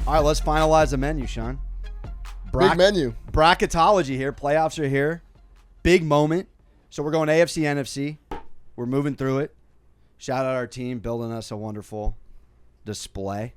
All right, let's finalize the menu, Sean. Big menu. Bracketology here. Playoffs are here. Big moment. So we're going AFC, NFC. We're moving through it. Shout out our team building us a wonderful display.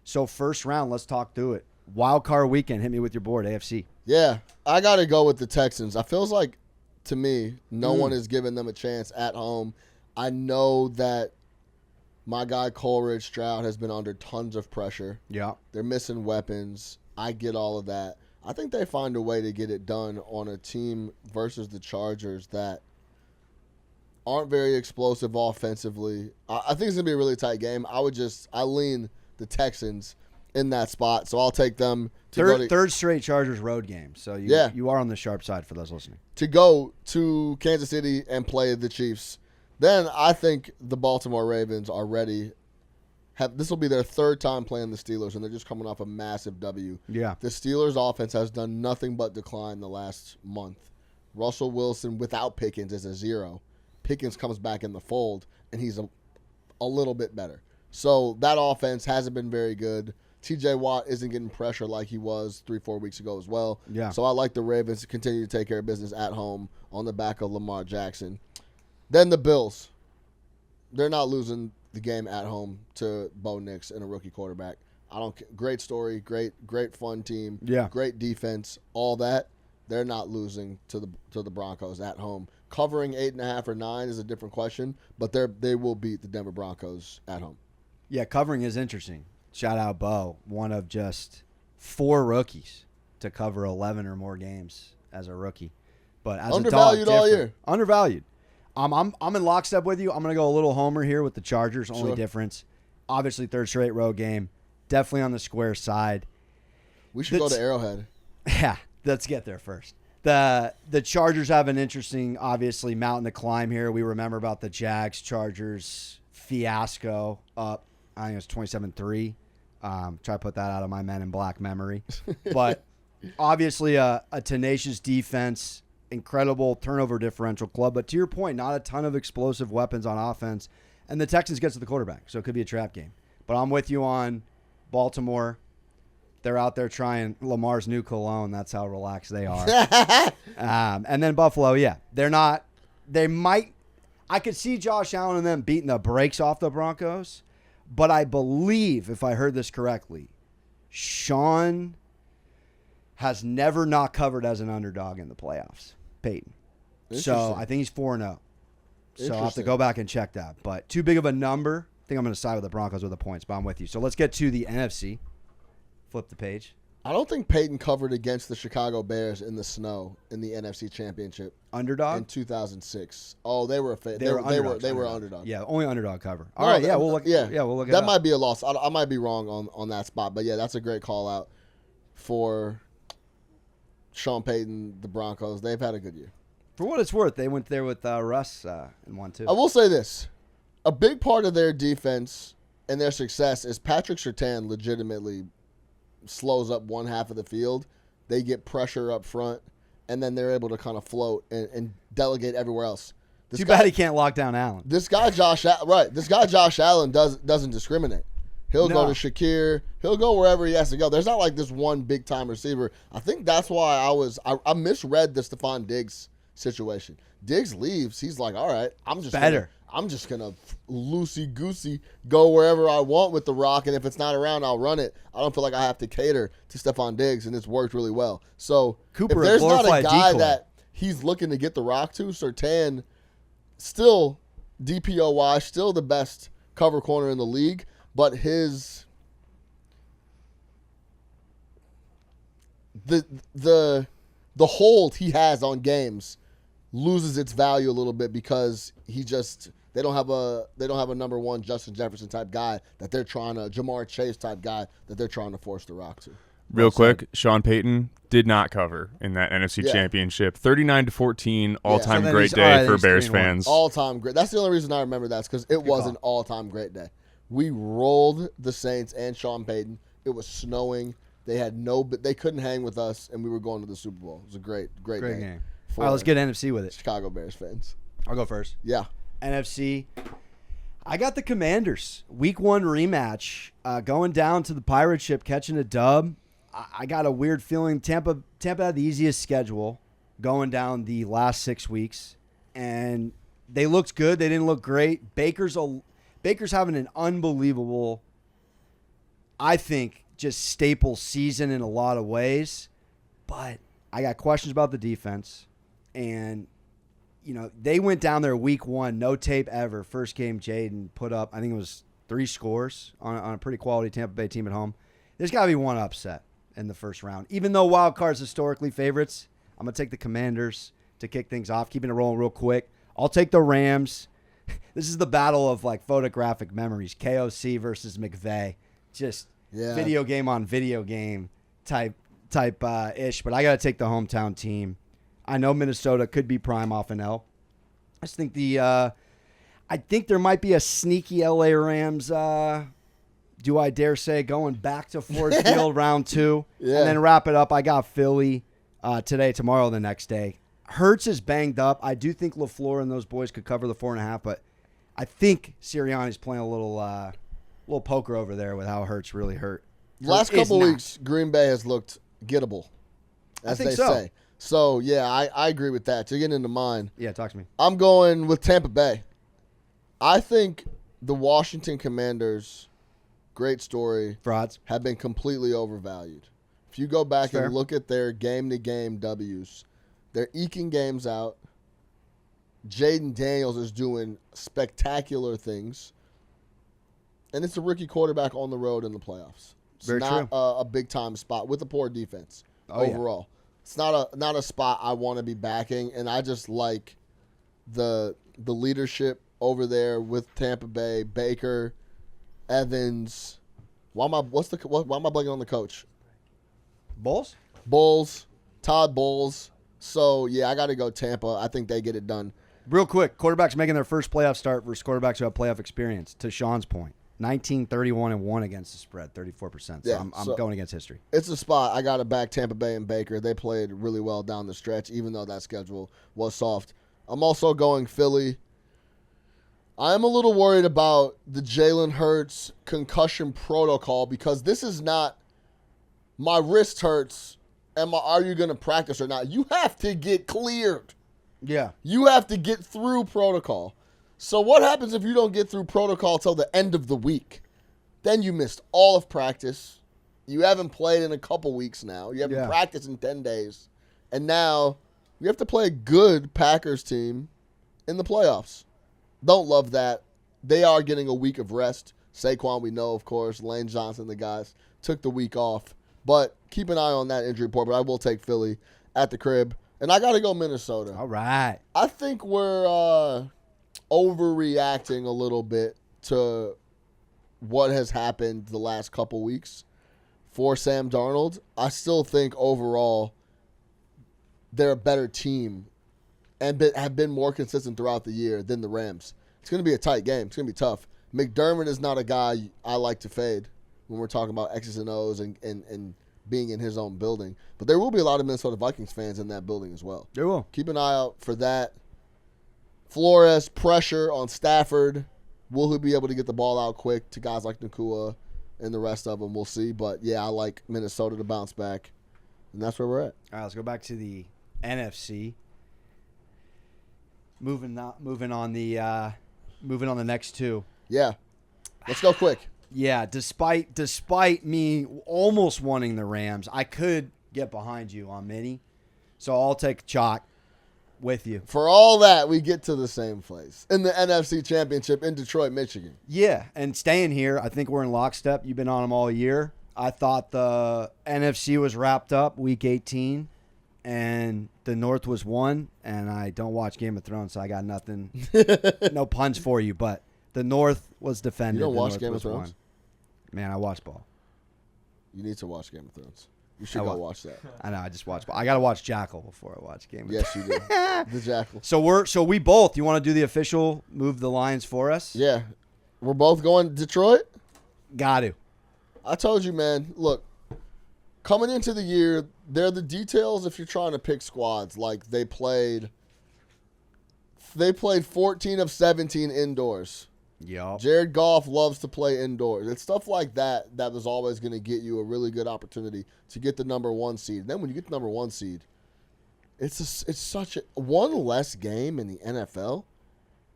So first round, let's talk through it. Wild card weekend. Hit me with your board, AFC. Yeah, I got to go with the Texans. I feels like, to me, no one is giving them a chance at home. I know that my guy Coleridge Stroud has been under tons of pressure. Yeah. They're missing weapons. I get all of that. I think they find a way to get it done on a team versus the Chargers that aren't very explosive offensively. I think it's going to be a really tight game. I lean the Texans in that spot, so I'll take them to third straight Chargers road game. So you are on the sharp side for those listening. To go to Kansas City and play the Chiefs. Then I think the Baltimore Ravens are ready. This will be their third time playing the Steelers, and they're just coming off a massive W. Yeah. The Steelers' offense has done nothing but decline the last month. Russell Wilson without Pickens is a 0. Pickens comes back in the fold, and he's a little bit better. So that offense hasn't been very good. TJ Watt isn't getting pressure like he was 3-4 weeks ago as well. Yeah. So I like the Ravens to continue to take care of business at home on the back of Lamar Jackson. Then the Bills. They're not losing the game at home to Bo Nix and a rookie quarterback. Great story, great fun team, great defense, all that. They're not losing to the Broncos at home. Covering 8.5 or 9 is a different question, but they will beat the Denver Broncos at home. Yeah, covering is interesting. Shout out Bo, one of just 4 rookies to cover 11 or more games as a rookie. But as undervalued a dog, all year. Undervalued. I'm in lockstep with you. I'm going to go a little homer here with the Chargers. Only difference, obviously, third straight road game. Definitely on the square side. We should go to Arrowhead. Yeah, let's get there first. The Chargers have an interesting, obviously, mountain to climb here. We remember about the Jags-Chargers fiasco up, I think it was 27-3. Try to put that out of my Men in Black memory. But obviously a tenacious defense, incredible turnover differential club. But to your point, not a ton of explosive weapons on offense. And the Texans get to the quarterback, so it could be a trap game. But I'm with you on Baltimore. They're out there trying Lamar's new cologne. That's how relaxed they are. And then Buffalo, yeah. I could see Josh Allen and them beating the brakes off the Broncos. But I believe, if I heard this correctly, Sean has never not covered as an underdog in the playoffs. Peyton. So I think he's 4-0. So I'll have to go back and check that. But too big of a number. I think I'm going to side with the Broncos with the points, but I'm with you. So let's get to the NFC. Flip the page. I don't think Peyton covered against the Chicago Bears in the snow in the NFC Championship. Underdog? In 2006. Oh, they were They were underdog. Yeah, only underdog cover. All right, we'll look. Yeah, we'll look at that. Might be a loss. I might be wrong on that spot, but yeah, that's a great call out for Sean Payton, the Broncos. They've had a good year. For what it's worth, they went there with Russ and won too. I will say this: a big part of their defense and their success is Patrick Surtain legitimately slows up one half of the field. They get pressure up front, and then they're able to kind of float and delegate everywhere else. Too bad he can't lock down Allen. This guy Josh Allen doesn't discriminate. He'll go to Shakir. He'll go wherever he has to go. There's not like this one big time receiver. I think that's why I misread the Stephon Diggs situation. Diggs leaves. He's like, all right, I'm just gonna loosey goosey go wherever I want with the rock, and if it's not around, I'll run it. I don't feel like I have to cater to Stephon Diggs, and it's worked really well. So Cooper, if there's not a guy decoy that he's looking to get the rock to, Surtain, still DPOY, still the best cover corner in the league, but the hold he has on games loses its value a little bit because they don't have a number one Justin Jefferson type guy that they're trying to Jamar Chase type guy that they're trying to force the rock to. Real quick, Sean Payton did not cover in that NFC Championship. 39-14, all-time great day for Bears fans. All-time great. That's the only reason I remember that, because it was an all-time great day. We rolled the Saints and Sean Payton. It was snowing. They couldn't hang with us, and we were going to the Super Bowl. It was a great game. All right, let's get NFC with it. Chicago Bears fans. I'll go first. Yeah. NFC. I got the Commanders. Week 1 rematch. Going down to the pirate ship, catching a dub. I got a weird feeling. Tampa had the easiest schedule going down the last 6 weeks. And they looked good. They didn't look great. Baker's having an unbelievable, I think, just staple season in a lot of ways. But I got questions about the defense. And, they went down there week 1, no tape ever. First game, Jaden put up, I think it was 3 scores on a pretty quality Tampa Bay team at home. There's got to be one upset in the first round. Even though wild cards historically favorites, I'm going to take the Commanders to kick things off, keeping it rolling real quick. I'll take the Rams. This is the battle of photographic memories. KOC versus McVay. Just video game on video game type ish. But I got to take the hometown team. I know Minnesota could be prime off an L. I just think I think there might be a sneaky LA Rams. Do I dare say going back to Ford Field round 2 and then wrap it up? I got Philly today, tomorrow, the next day. Hurts is banged up. I do think LaFleur and those boys could cover the 4.5, but I think Sirianni's playing a little poker over there with how Hurts really hurt. Last couple weeks, Green Bay has looked gettable, as they say. So, yeah, I agree with that. To get into mine. Yeah, talk to me. I'm going with Tampa Bay. I think the Washington Commanders, great story, frauds, have been completely overvalued. If you go back and look at their game-to-game W's, they're eking games out. Jaden Daniels is doing spectacular things. And it's a rookie quarterback on the road in the playoffs. It's not a big-time spot with a poor defense overall. Yeah. It's not a spot I want to be backing, and I just like the leadership over there with Tampa Bay, Baker, Evans. Why am I blanking on the coach? Bulls, Todd Bowles. So, yeah, I got to go Tampa. I think they get it done. Real quick, quarterbacks making their first playoff start versus quarterbacks who have playoff experience. To Sean's point, 19-31-1 against the spread, 34%. So I'm going against history. It's a spot. I got to back Tampa Bay and Baker. They played really well down the stretch, even though that schedule was soft. I'm also going Philly. I'm a little worried about the Jalen Hurts concussion protocol because this is not my wrist hurts. Are you going to practice or not? You have to get cleared. Yeah. You have to get through protocol. So what happens if you don't get through protocol till the end of the week? Then you missed all of practice. You haven't played in a couple weeks now. You haven't practiced in 10 days. And now you have to play a good Packers team in the playoffs. Don't love that. They are getting a week of rest. Saquon, we know, of course. Lane Johnson, the guys, took the week off. But keep an eye on that injury report. But I will take Philly at the crib. And I got to go Minnesota. All right. I think we're overreacting a little bit to what has happened the last couple weeks for Sam Darnold. I still think overall they're a better team and have been more consistent throughout the year than the Rams. It's going to be a tight game. It's going to be tough. McDermott is not a guy I like to fade when we're talking about X's and O's and being in his own building. But there will be a lot of Minnesota Vikings fans in that building as well. There will. Keep an eye out for that. Flores, pressure on Stafford. Will he be able to get the ball out quick to guys like Nakua and the rest of them? We'll see. But, yeah, I like Minnesota to bounce back. And that's where we're at. All right, let's go back to the NFC. Moving on the next two. Yeah. Let's go quick. Yeah, despite me almost wanting the Rams, I could get behind you on Minnie. So I'll take chalk with you. For all that, we get to the same place in the NFC Championship in Detroit, Michigan. Yeah, and staying here, I think we're in lockstep. You've been on them all year. I thought the NFC was wrapped up week 18, and the North was won, and I don't watch Game of Thrones, so I got nothing, no puns for you, but the North was defended. You don't watch Game of Thrones? Won. Man, I watch ball. You need to watch Game of Thrones. You should go watch that. I know. I just watch ball. I got to watch Jackal before I watch Game of Thrones. Yes, you do. The Jackal. So we both. You want to do the official move the Lions for us? Yeah. We're both going to Detroit? Got to. I told you, man. Look, coming into the year, they're the details if you're trying to pick squads. Like, they played 14 of 17 indoors. Yep. Jared Goff loves to play indoors. It's stuff like that that was always going to get you a really good opportunity to get the number 1 seed. And then when you get the number 1 seed, it's such a one less game in the NFL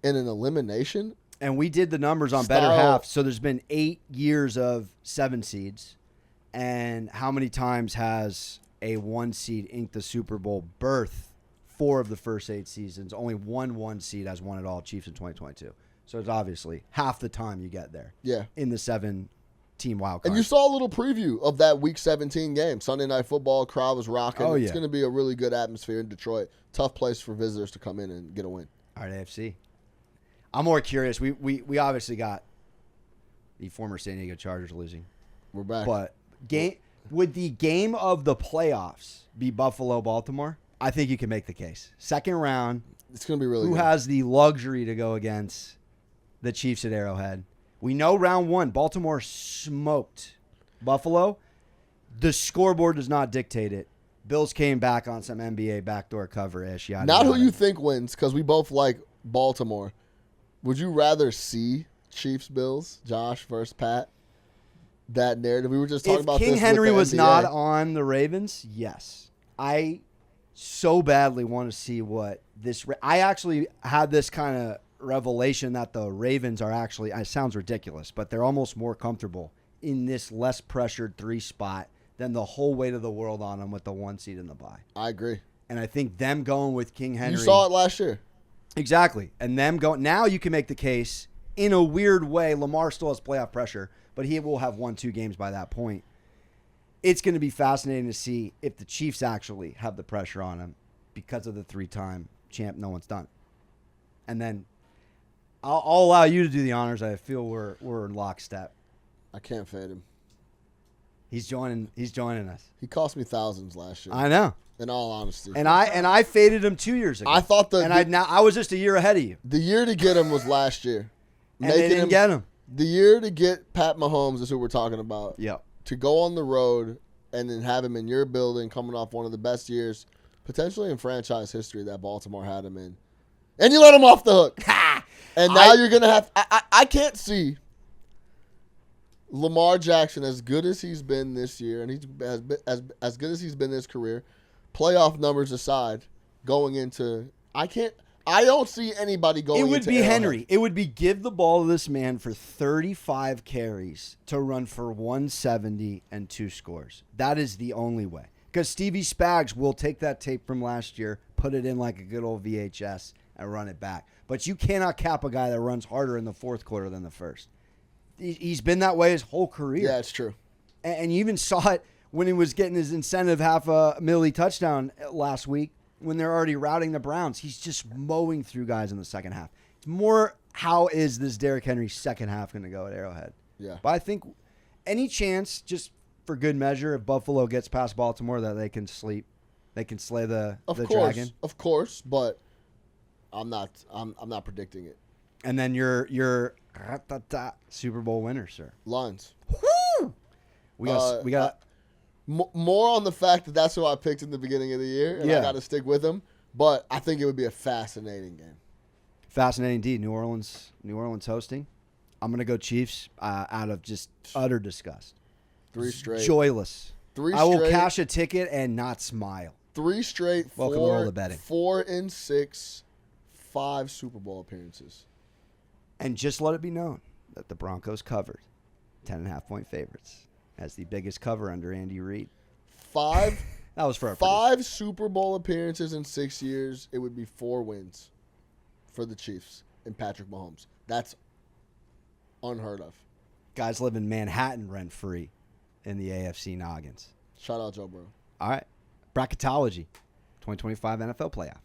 in an elimination. And we did the numbers on Better Half. So there's been 8 years of 7 seeds. And how many times has a 1 seed inked the Super Bowl berth? 4 of the first 8 seasons. Only 1 seed has won it all, Chiefs in 2022. So it's obviously half the time you get there. Yeah. In the 7-team wild card. And you saw a little preview of that Week 17 game. Sunday Night Football, crowd was rocking. It's going to be a really good atmosphere in Detroit. Tough place for visitors to come in and get a win. All right, AFC. I'm more curious. We obviously got the former San Diego Chargers losing. We're back. But would the game of the playoffs be Buffalo-Baltimore? I think you can make the case. Second round. It's going to be really good. Who has the luxury to go against the Chiefs at Arrowhead? We know round 1, Baltimore smoked Buffalo. The scoreboard does not dictate it. Bills came back on some NBA backdoor cover-ish. Not who you think wins, because we both like Baltimore. Would you rather see Chiefs-Bills, Josh versus Pat? That narrative. We were just talking about this. If King Henry was not on the Ravens, yes. I so badly want to see what this... I actually had this kind of revelation that the Ravens are actually... It sounds ridiculous, but they're almost more comfortable in this less pressured 3 spot than the whole weight of the world on them with the 1 seed in the bye. I agree. And I think them going with King Henry... You saw it last year. Exactly. And them going... Now you can make the case, in a weird way, Lamar still has playoff pressure, but he will have won 2 games by that point. It's going to be fascinating to see if the Chiefs actually have the pressure on him because of the 3-time champ. No one's done. And then I'll allow you to do the honors. I feel we're in lockstep. I can't fade him. He's joining us. He cost me thousands last year. I know. In all honesty. And I faded him 2 years ago. I thought I was just a year ahead of you. The year to get him was last year. And they didn't get him. The year to get Pat Mahomes is who we're talking about. Yep. To go on the road and then have him in your building coming off one of the best years, potentially in franchise history, that Baltimore had him in. And you let him off the hook. And now you're going to have... I can't see Lamar Jackson, as good as he's been this year, and he's as good as he's been in his career, playoff numbers aside, going into... I don't see anybody going into It would be Arrowhead. Henry. It would be give the ball to this man for 35 carries to run for 170 and 2 scores. That is the only way. Because Stevie Spags will take that tape from last year, put it in like a good old VHS, and run it back. But you cannot cap a guy that runs harder in the 4th quarter than the 1st. He's been that way his whole career. Yeah, it's true. And you even saw it when he was getting his incentive $500,000 touchdown last week. When they're already routing the Browns, he's just mowing through guys in the second half. It's more, how is this Derrick Henry second half going to go at Arrowhead? Yeah. But I think any chance, just for good measure, if Buffalo gets past Baltimore, that they can slay the dragon. Of course, but I'm not predicting it. And then your Super Bowl winner, sir. Lions. Woo! We got more on the fact that that's who I picked in the beginning of the year, and I got to stick with him. But I think it would be a fascinating game. Fascinating indeed. New Orleans hosting. I'm going to go Chiefs out of just utter disgust. 3 straight. Joyless. 3 straight. I will cash a ticket and not smile. 3 straight. Welcome to all the betting. 4 and 6, 5 Super Bowl appearances. And just let it be known that the Broncos covered 10.5-point favorites as the biggest cover under Andy Reid. 5. That was for 5 Super Bowl appearances in 6 years. It would be 4 wins for the Chiefs and Patrick Mahomes. That's unheard of. Guys live in Manhattan rent-free in the AFC noggins. Shout out Joe Burrow. All right. Bracketology, 2025 NFL playoff.